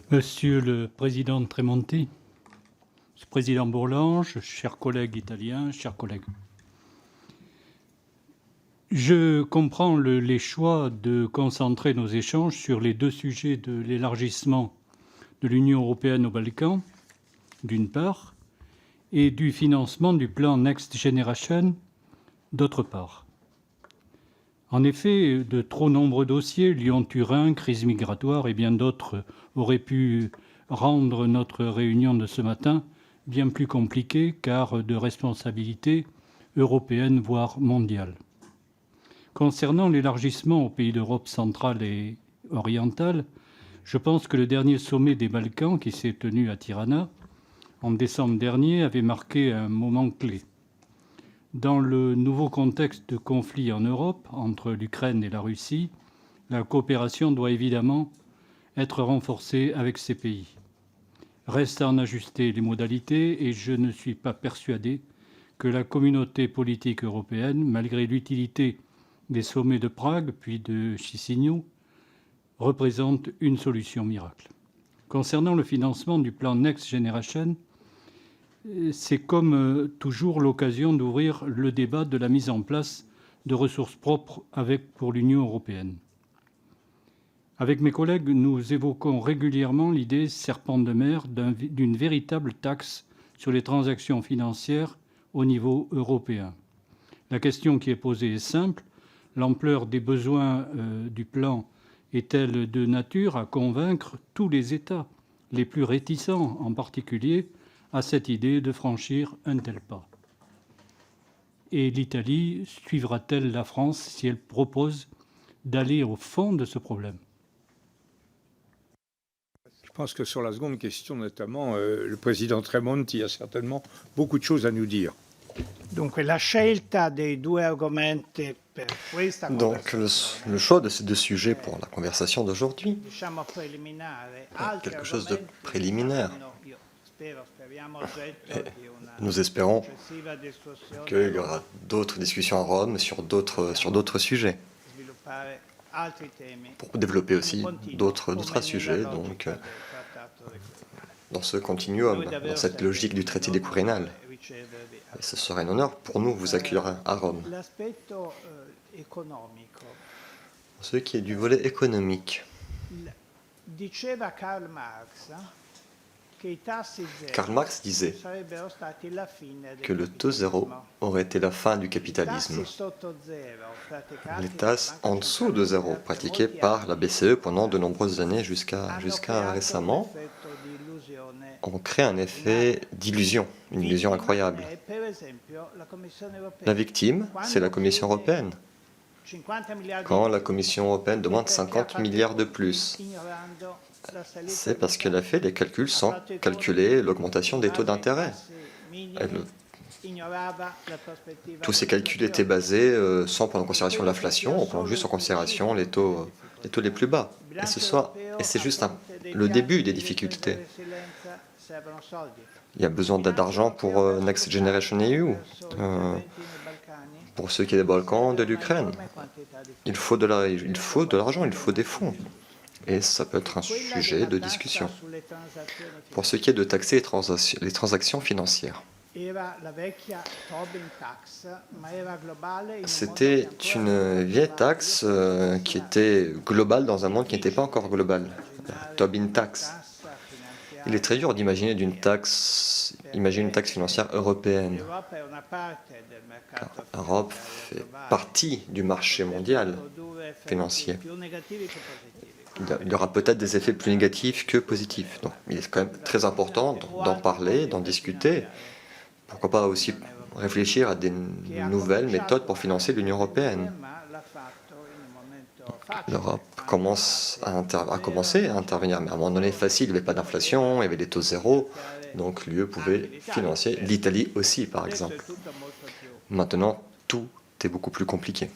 Monsieur le Président Tremonti, Monsieur le Président Bourlange, chers collègues italiens, chers collègues. Je comprends les choix de concentrer nos échanges sur les deux sujets de l'élargissement de l'Union européenne aux Balkans, d'une part, et du financement du plan Next Generation, d'autre part. En effet, de trop nombreux dossiers, Lyon-Turin, crise migratoire et bien d'autres, auraient pu rendre notre réunion de ce matin bien plus compliquée, car de responsabilité européenne, voire mondiale. Concernant l'élargissement aux pays d'Europe centrale et orientale, je pense que le dernier sommet des Balkans, qui s'est tenu à Tirana en décembre dernier, avait marqué un moment clé. Dans le nouveau contexte de conflit en Europe, entre l'Ukraine et la Russie, la coopération doit évidemment être renforcée avec ces pays. Reste à en ajuster les modalités et je ne suis pas persuadé que la communauté politique européenne, malgré l'utilité des sommets de Prague puis de Chisinau, représente une solution miracle. Concernant le financement du plan Next Generation, c'est comme toujours l'occasion d'ouvrir le débat de la mise en place de ressources propres pour l'Union européenne. Avec mes collègues, nous évoquons régulièrement l'idée serpent de mer d'une véritable taxe sur les transactions financières au niveau européen. La question qui est posée est simple. L'ampleur des besoins du plan est-elle de nature à convaincre tous les États, les plus réticents en particulier, à cette idée de franchir un tel pas? Et l'Italie suivra-t-elle la France si elle propose d'aller au fond de ce problème? Je pense que sur la seconde question, notamment, le président Tremonti a certainement beaucoup de choses à nous dire. Donc, la scelta dei due argomenti per questa Donc, le choix de ces deux sujets pour la conversation d'aujourd'hui est quelque chose de préliminaire. Nous espérons qu'il y aura d'autres discussions à Rome sur d'autres sujets, pour développer aussi d'autres sujets, donc dans ce continuum, dans cette logique du traité des Quirinal. Et ce serait un honneur pour nous vous accueillir à Rome. Ce qui est du volet économique. Karl Marx disait que le taux zéro aurait été la fin du capitalisme. Les tasses en dessous de zéro, pratiquées par la BCE pendant de nombreuses années jusqu'à récemment, ont créé un effet d'illusion, une illusion incroyable. La victime, c'est la Commission européenne. Quand la Commission européenne demande 50 milliards de plus, c'est parce qu'elle a fait des calculs sans calculer l'augmentation des taux d'intérêt. Tous ces calculs étaient basés sans prendre en considération l'inflation, en prenant juste en considération les taux les plus bas. Et c'est juste le début des difficultés. Il y a besoin d'argent pour Next Generation EU, pour ceux qui est des Balkans, de l'Ukraine. Il faut de l'argent, il faut des fonds. Et ça peut être un sujet de discussion. Pour ce qui est de taxer les transactions financières. C'était une vieille taxe qui était globale dans un monde qui n'était pas encore global. La Tobin Tax. Il est très dur d'imaginer une taxe financière européenne. Car l'Europe fait partie du marché mondial financier. Il y aura peut-être des effets plus négatifs que positifs. Donc, il est quand même très important d'en parler, d'en discuter. Pourquoi pas aussi réfléchir à des nouvelles méthodes pour financer l'Union européenne. L'Europe a commencé à intervenir, mais à un moment donné facile, il n'y avait pas d'inflation, il y avait des taux zéro, donc l'UE pouvait financer l'Italie aussi, par exemple. Maintenant, tout est beaucoup plus compliqué.